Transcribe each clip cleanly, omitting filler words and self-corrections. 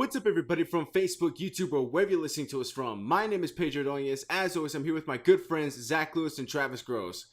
What's up, everybody from Facebook, YouTube, or wherever you're listening to us from? My name is Pedro Ordonez. As always, I'm here with my good friends Zach Lewis and Travis Gross.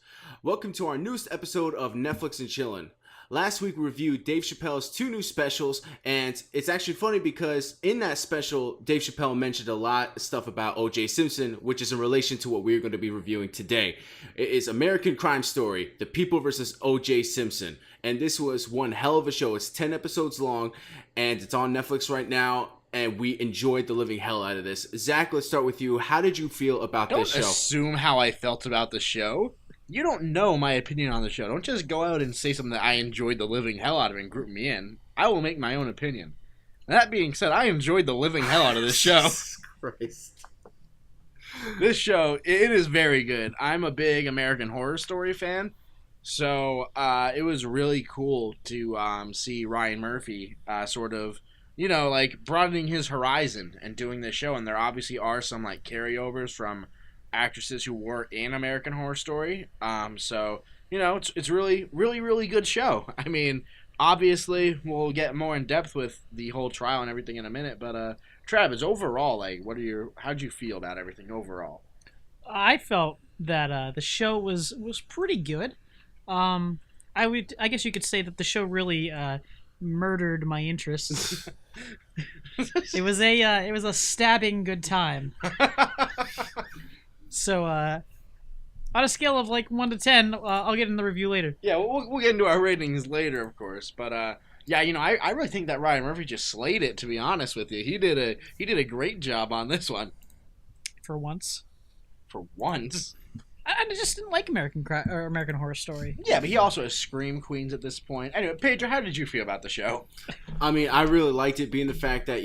Welcome to our newest episode of Netflix and Chillin. Last week we reviewed Dave Chappelle's two new specials, and it's actually funny because in that special, Dave Chappelle mentioned a lot of stuff about O.J. Simpson, which is in relation to what we're going to be reviewing today. It is American Crime Story, The People versus O.J. Simpson. And this was one hell of a show. It's 10 episodes long, and it's on Netflix right now, and we enjoyed the living hell out of this. Zach, let's start with you. How did you feel about this show? Don't assume how I felt about the show. You don't know my opinion on the show. Don't just go out and say something that I enjoyed the living hell out of and group me in. I will make my own opinion. That being said, I enjoyed the living hell out of this show. Jesus Christ. This show, it is very good. I'm a big American Horror Story fan. So it was really cool to see Ryan Murphy sort of, like broadening his horizon and doing this show. And there obviously are some like carryovers from actresses who were in American Horror Story. So, it's really, really, really good show. I mean, obviously we'll get more in depth with the whole trial and everything in a minute. But Travis, overall, like, how'd you feel about everything overall? I felt that the show was pretty good. I guess you could say that the show really murdered my interests. It was a stabbing good time. So on a scale of like 1 to 10, I'll get in the review later. Yeah, we'll get into our ratings later, of course. But I really think that Ryan Murphy just slayed it. To be honest with you, he did a great job on this one. For once. For once. I just didn't like American Horror Story. Yeah, but he also has Scream Queens at this point. Anyway, Pedro, how did you feel about the show? I mean, I really liked it, being the fact that,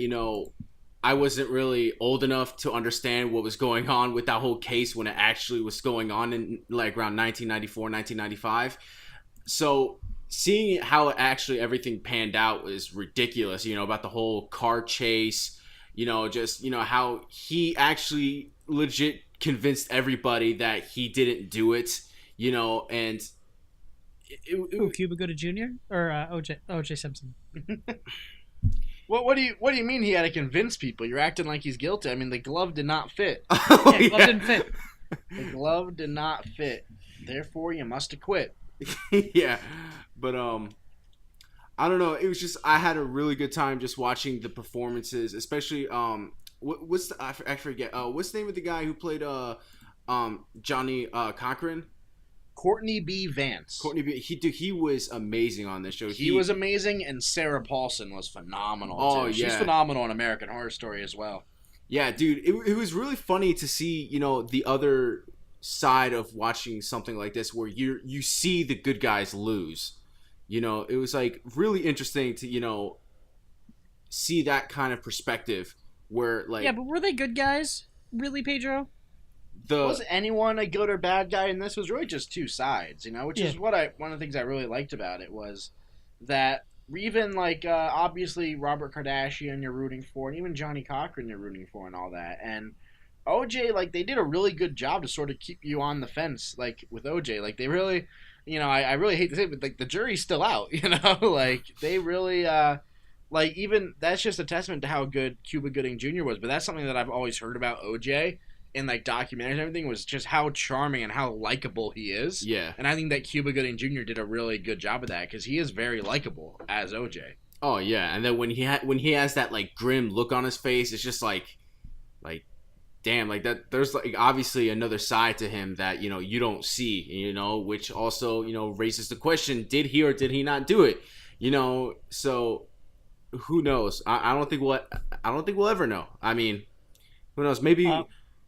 I wasn't really old enough to understand what was going on with that whole case when it actually was going on in like around 1994, 1995. So seeing how actually everything panned out was ridiculous, about the whole car chase, how he actually legit convinced everybody that he didn't do it, and Cuba Gooding Jr. or O.J. Simpson. What do you mean he had to convince people? You're acting like he's guilty. I mean, the glove did not fit. Yeah, the glove didn't fit. The glove did not fit. Therefore, you must acquit. Yeah, but I don't know. It was just, I had a really good time just watching the performances, especially I forget what's the name of the guy who played Johnny Cochran? Courtney B. Vance. He was amazing on this show. He was amazing, and Sarah Paulson was phenomenal. Oh, too. Yeah. She's phenomenal in American Horror Story as well. Yeah, dude, it was really funny to see, the other side of watching something like this where you see the good guys lose. It was like really interesting to, see that kind of perspective where like... Yeah, but were they good guys? Really, Pedro? Was anyone a good or bad guy in this? It was really just two sides, which is one of the things I really liked about it was that even like obviously Robert Kardashian you're rooting for, and even Johnny Cochran you're rooting for, and all that, and OJ, like, they did a really good job to sort of keep you on the fence, like with OJ, like they really, I really hate to say it, but like the jury's still out, like they really like, even that's just a testament to how good Cuba Gooding Jr. was. But that's something that I've always heard about OJ in like documentaries and everything, was just how charming and how likable he is. Yeah. And I think that Cuba Gooding Jr. did a really good job of that, because he is very likable as OJ. Oh yeah, and then when he has that like grim look on his face, it's just like damn, like that. There's like obviously another side to him that you don't see, which also raises the question: did he or did he not do it? So who knows? I don't think we'll ever know. I mean, who knows?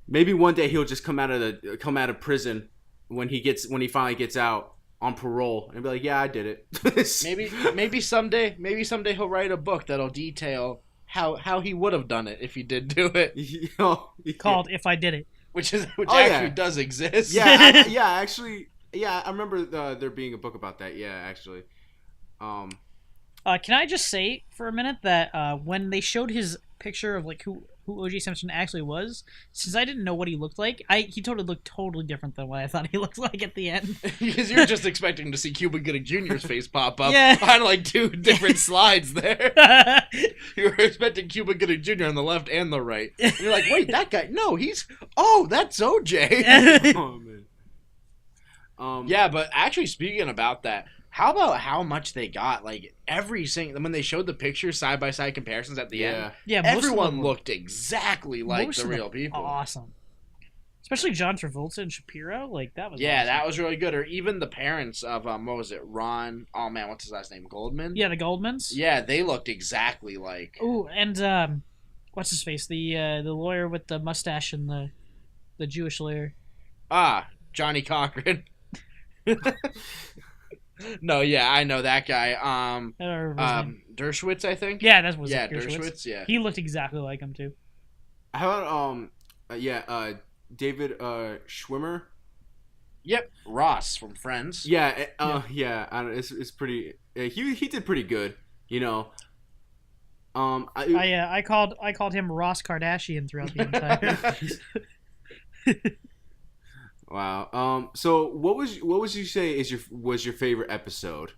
Maybe one day he'll just come out of prison when he finally gets out on parole and be like, yeah, I did it. maybe someday he'll write a book that'll detail how he would have done it if he did do it. Called If I Did It, which actually does exist. Yeah, actually, I remember there being a book about that. Yeah, actually. Can I just say for a minute that when they showed his picture of like who O.J. Simpson actually was, since I didn't know what he looked like, he totally looked totally different than what I thought he looked like at the end. Because you're just expecting to see Cuba Gooding Jr.'s face pop up Yeah. on like 2 different slides there. You were expecting Cuba Gooding Jr. on the left and the right. And you're like, wait, that guy? No, that's OJ. Oh man. Yeah, but actually speaking about that, how about how much they got? Like every single when they showed the pictures side by side comparisons at the end, Yeah, most of everyone them were- looked exactly like most the of them real people. Awesome. Especially John Travolta and Shapiro, like that was. Yeah, awesome. that was really good. Or even the parents of what was it? Ron? Oh man, what's his last name? Goldman. Yeah, the Goldmans. Yeah, they looked exactly like. Ooh, and what's his face? The lawyer with the mustache and the Jewish lawyer. Johnny Cochran. No, yeah, I know that guy. I don't remember his name. Dershowitz, I think. Yeah, that was Yeah, it, Dershowitz. Yeah. He looked exactly like him too. How about David Schwimmer? Yep, Ross from Friends. Yeah, yeah. I don't, it's pretty. He did pretty good, you know. I called him Ross Kardashian throughout the entire. Wow. So what was you say was your favorite episode?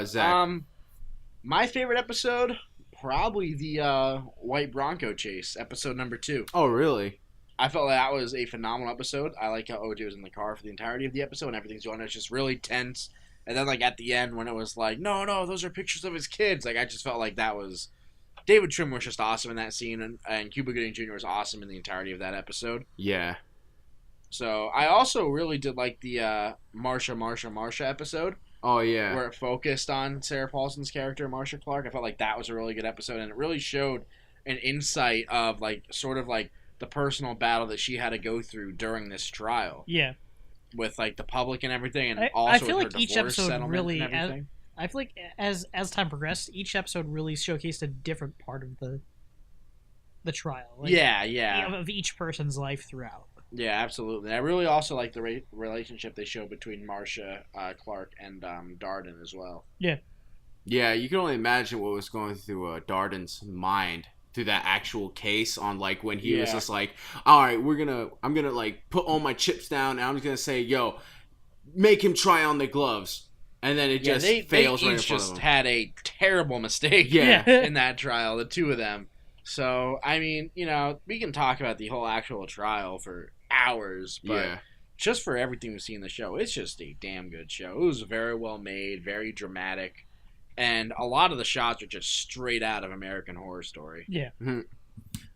Zach. My favorite episode, probably the White Bronco chase, episode number 2. Oh, really? I felt like that was a phenomenal episode. I like how OJ was in the car for the entirety of the episode and everything's going on. It's just really tense. And then, like, at the end when it was like, no, those are pictures of his kids. Like, I just felt like that was... David Trim was just awesome in that scene, and Cuba Gooding Jr. was awesome in the entirety of that episode. Yeah. So, I also really did like the Marsha episode. Oh, yeah. Where it focused on Sarah Paulson's character, Marsha Clark. I felt like that was a really good episode, and it really showed an insight of, like, sort of, like, the personal battle that she had to go through during this trial. Yeah. With, like, the public and everything, and I also feel with like her each divorce episode settlement really, and everything. I feel like as time progressed, each episode really showcased a different part of the trial. Like, Yeah. of each person's life throughout. Yeah, absolutely. I really also like the relationship they show between Marsha Clark and Darden as well. Yeah. Yeah, you can only imagine what was going through Darden's mind through that actual case on, like, when he was just like, all right, I'm gonna like put all my chips down and I'm just gonna say, yo, make him try on the gloves. And then it just fails they right in each front just of him. had a terrible mistake in that trial, the two of them. So, I mean, you know, we can talk about the whole actual trial for hours, but just for everything we see in the show, it's just a damn good show. It was very well made, very dramatic, and a lot of the shots are just straight out of American Horror Story. Yeah.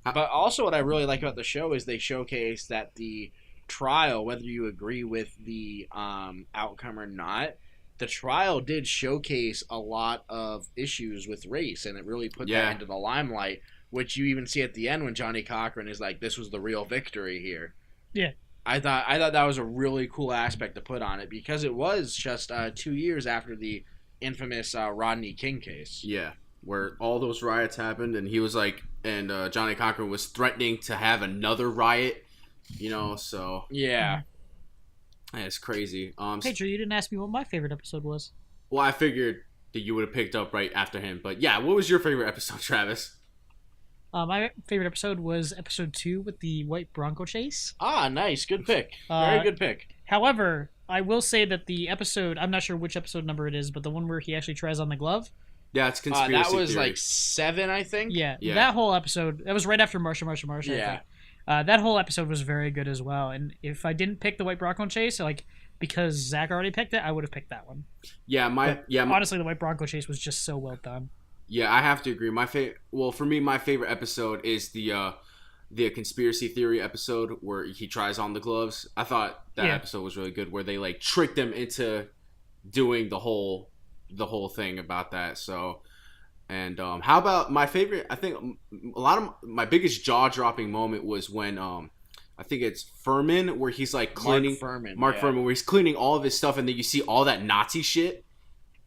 But also what I really like about the show is they showcase that the trial, whether you agree with the outcome or not, the trial did showcase a lot of issues with race, and it really put that into the limelight, which you even see at the end when Johnny Cochran is like, this was the real victory here. Yeah. I thought that was a really cool aspect to put on it, because it was just 2 years after the infamous Rodney King case. Yeah, where all those riots happened, and he was like, and Johnny Cochran was threatening to have another riot, you know, so. Yeah. It's crazy. Pedro, you didn't ask me what my favorite episode was. Well, I figured that you would have picked up right after him, but yeah, what was your favorite episode, Travis? My favorite episode was episode 2 with the White Bronco chase. Ah, nice. Good pick. Very good pick. However, I will say that the episode, I'm not sure which episode number it is, but the one where he actually tries on the glove. Yeah, it's conspiracy that was theory. like 7, I think. Yeah, that whole episode, that was right after Marsha. Yeah. That whole episode was very good as well. And if I didn't pick the White Bronco chase, like, because Zach already picked it, I would have picked that one. Yeah, honestly, the White Bronco chase was just so well done. Yeah, I have to agree. For me, my favorite episode is the conspiracy theory episode where he tries on the gloves. I thought that episode was really good, where they like tricked him into doing the whole thing about that. So, and how about my favorite? I think a lot of my biggest jaw dropping moment was when I think it's Furman, where he's like cleaning Mark Furman, where he's cleaning all of his stuff, and then you see all that Nazi shit.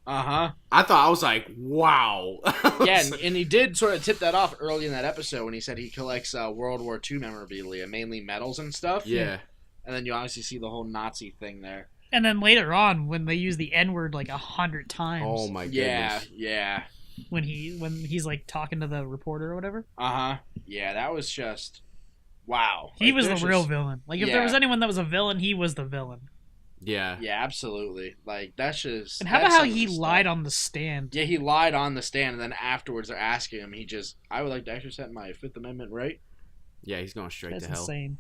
Uh-huh. I was like, wow. Yeah, and he did sort of tip that off early in that episode when he said he collects World War II memorabilia, mainly medals and stuff. Yeah. And then you obviously see the whole Nazi thing there. And then later on, when they use the N-word like 100 times. Oh my goodness. Yeah. when he's like talking to the reporter or whatever. Yeah, that was just wow. He was the real villain. Like if there was Yeah. anyone that was a villain, he was the villain. Yeah. Yeah, absolutely. Like that's just. And how that's about how some of he the lied stuff. on the stand? Yeah, he lied on the stand, and then afterwards they're asking him. I would like to exercise my Fifth Amendment right. Yeah, he's going straight That's to hell. insane.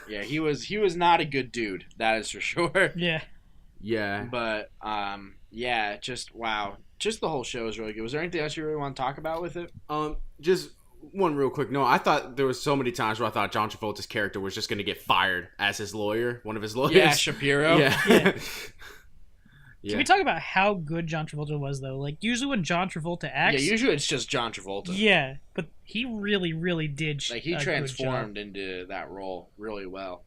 Yeah, he was not a good dude. That is for sure. Yeah. Yeah. But yeah, just wow, just the whole show is really good. Was there anything else you really want to talk about with it? Just one real quick. No, I thought there was so many times where I thought John Travolta's character was just going to get fired as his lawyer, one of his lawyers. Yeah, Shapiro. Yeah. Yeah. Yeah. Can we talk about how good John Travolta was though? Like usually when John Travolta acts, Yeah, usually it's just John Travolta. yeah, but he really, really did. Like he a good transformed job. into that role really well.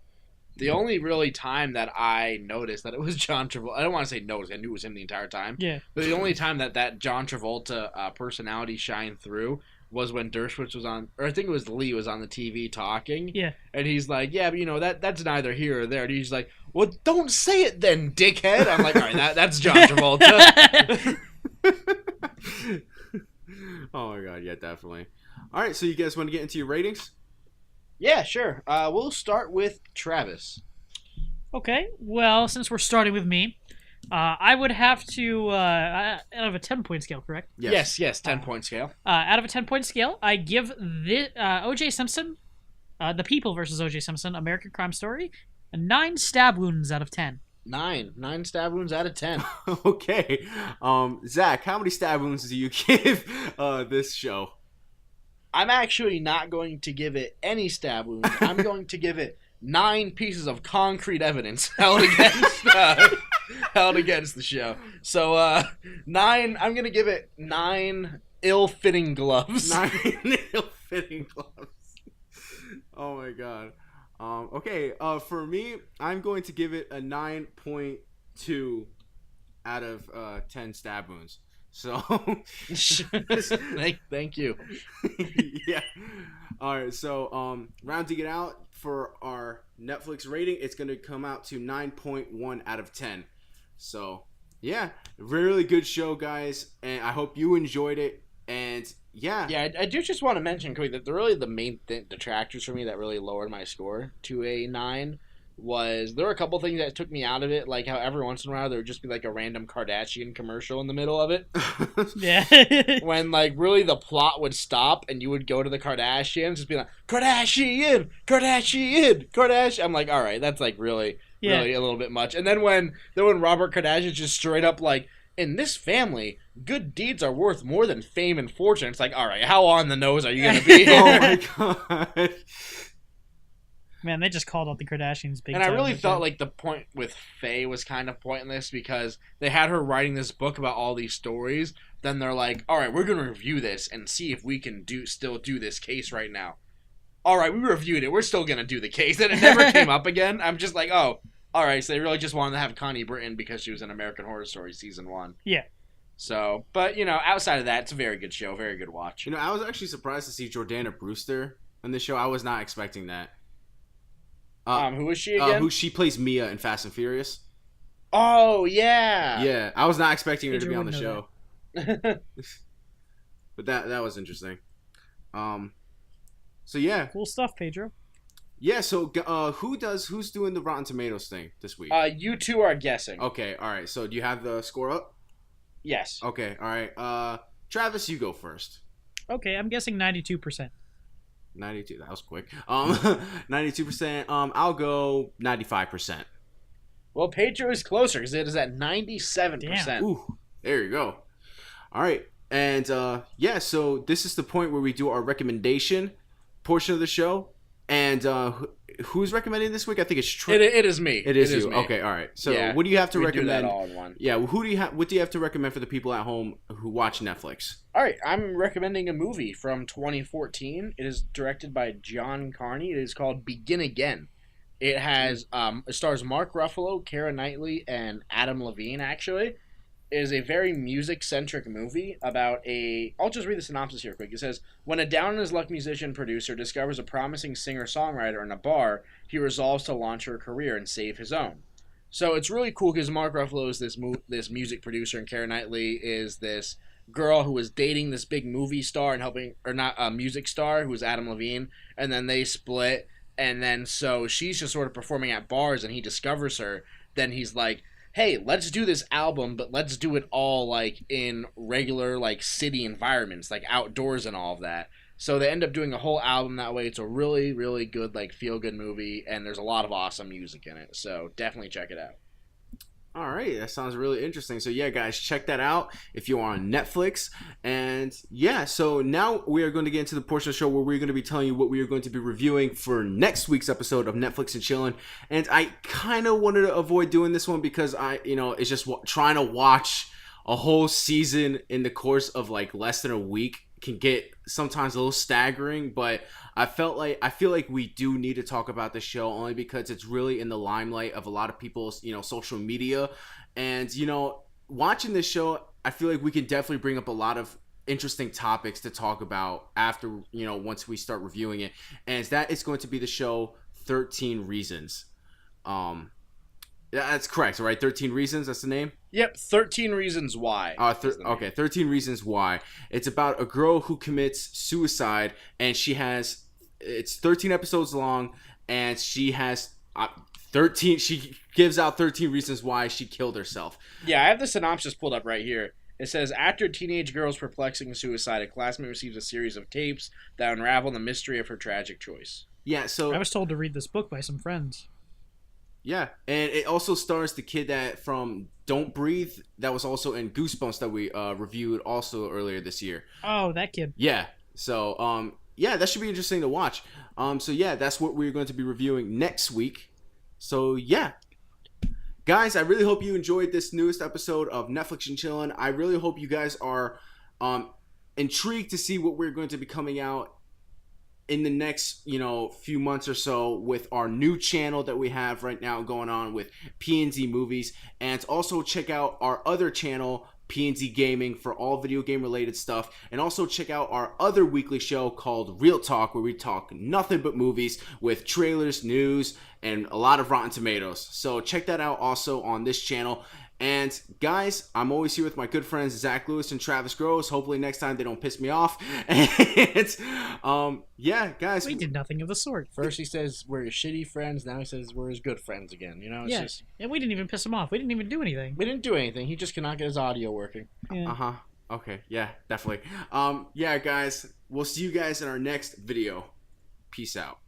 The only really time that I noticed that it was John Travolta, I don't want to say noticed, I knew it was him the entire time. Yeah. But the only time that John Travolta personality shined through was when Dershowitz was on, or I think it was Lee was on the TV talking. Yeah. And he's like, yeah, but that's neither here or there. And he's like, well, don't say it then, dickhead. I'm like, all right, that's John Travolta. Oh my god, yeah, definitely. All right, so you guys want to get into your ratings? Yeah, sure. We'll start with Travis. Okay. Well, since we're starting with me, I would have to out of a 10-point scale, correct? Yes, 10-point scale. Out of a 10-point scale, I give the O.J. Simpson, The People versus O.J. Simpson, American Crime Story, 9 stab wounds out of 10. 9 stab wounds out of 10. Okay. Zach, how many stab wounds do you give this show? I'm actually not going to give it any stab wounds. I'm going to give it 9 pieces of concrete evidence held against the show. So 9. I'm gonna give it 9 ill-fitting gloves. 9 ill-fitting gloves. Oh my god. Okay. For me, I'm going to give it a 9.2 out of 10 stab wounds. So, thank you. Yeah. All right. So, rounding it out for our Netflix rating, it's going to come out to 9.1 out of 10. So, yeah, really good show, guys, and I hope you enjoyed it. And yeah, I do just want to mention quick that really the main detractors for me that really lowered my score to a 9 was there were a couple things that took me out of it, like how every once in a while there would just be like a random Kardashian commercial in the middle of it. Yeah. When like really the plot would stop and you would go to the Kardashians, just be like Kardashian. I'm like, all right, that's like really a little bit much. And then when Robert Kardashian just straight up like, in this family, good deeds are worth more than fame and fortune. It's like, all right, how on the nose are you gonna be? Oh my god. Man, they just called out the Kardashians big And I time really with felt that. like the point with Faye was kind of pointless because they had her writing this book about all these stories. Then they're like, all right, we're going to review this and see if we can still do this case right now. All right, we reviewed it. We're still going to do the case. And it never came up again. I'm just like, oh, all right. So they really just wanted to have Connie Britton because she was in American Horror Story Season 1. Yeah. So, but, outside of that, it's a very good show. Very good watch. I was actually surprised to see Jordana Brewster on this show. I was not expecting that. Who is she again? She plays Mia in Fast and Furious. Oh, yeah. Yeah, I was not expecting her to be on the Pedro show. But that was interesting. So yeah. Cool stuff, Pedro. Yeah, so who's doing the Rotten Tomatoes thing this week? You two are guessing. Okay, all right. So do you have the score up? Yes. Okay, all right. Travis, you go first. Okay, I'm guessing 92%. 92. That was quick. 92%. I'll go 95%. Well, Pedro is closer because it is at 97%. Damn. Ooh, there you go. All right, and yeah. So this is the point where we do our recommendation portion of the show, and who's recommending this week? I think it's Trent. It is me. It is you. me. Okay, all right. So Yeah, what do you have to we recommend? do that all in one. Yeah, what do you have to recommend for the people at home who watch Netflix? All right, I'm recommending a movie from 2014. It is directed by John Carney. It is called Begin Again. It has it stars Mark Ruffalo, Keira Knightley, and Adam Levine. Actually, it is a very music-centric movie about I'll just read the synopsis here quick. It says, when a down-on-his-luck musician-producer discovers a promising singer-songwriter in a bar, he resolves to launch her career and save his own. So it's really cool because Mark Ruffalo is this music producer, and Keira Knightley is this girl who was dating this big movie star and helping, or not a music star, who was Adam Levine, and then they split, and then so she's just sort of performing at bars, and he discovers her. Then he's like, "Hey, let's do this album, but let's do it all like in regular like city environments, like outdoors and all of that." So they end up doing a whole album that way. It's a really, really good, like, feel-good movie, and there's a lot of awesome music in it. So definitely check it out. All right, that sounds really interesting. So yeah, guys, check that out if you are on Netflix. And yeah, so now we are going to get into the portion of the show where we're going to be telling you what we are going to be reviewing for next week's episode of Netflix and Chillin'. And I kind of wanted to avoid doing this one because it's just trying to watch a whole season in the course of like less than a week can get sometimes a little staggering, but I feel like we do need to talk about the show only because it's really in the limelight of a lot of people's, social media. And, watching this show, I feel like we can definitely bring up a lot of interesting topics to talk about after, once we start reviewing it. And that is going to be the show 13 Reasons. That's correct, right? 13 Reasons, that's the name? Yep, 13 Reasons Why. Okay, 13 Reasons Why. It's about a girl who commits suicide, and it's 13 episodes long, and she has 13, she gives out 13 reasons why she killed herself. Yeah, I have the synopsis pulled up right here. It says, after a teenage girl's perplexing suicide, a classmate receives a series of tapes that unravel the mystery of her tragic choice. Yeah, so... I was told to read this book by some friends. Yeah, and it also stars the kid that from Don't Breathe that was also in Goosebumps that we reviewed also earlier this year. Oh, that kid. Yeah, so yeah, that should be interesting to watch. So yeah, that's what we're going to be reviewing next week. So yeah, guys, I really hope you enjoyed this newest episode of Netflix and Chillin'. I really hope you guys are intrigued to see what we're going to be coming out in the next, few months or so with our new channel that we have right now going on with P&Z Movies. And also check out our other channel, P&Z Gaming, for all video game related stuff. And also check out our other weekly show called Real Talk, where we talk nothing but movies with trailers, news, and a lot of Rotten Tomatoes. So check that out also on this channel. And guys, I'm always here with my good friends Zach Lewis and Travis Gross. Hopefully next time they don't piss me off. And yeah, guys, we did nothing of the sort. First he says we're his shitty friends. Now he says we're his good friends again. It's just... and we didn't even piss him off. We didn't even do anything. We didn't do anything. He just cannot get his audio working. Yeah. Okay. Yeah, definitely. Yeah, guys, we'll see you guys in our next video. Peace out.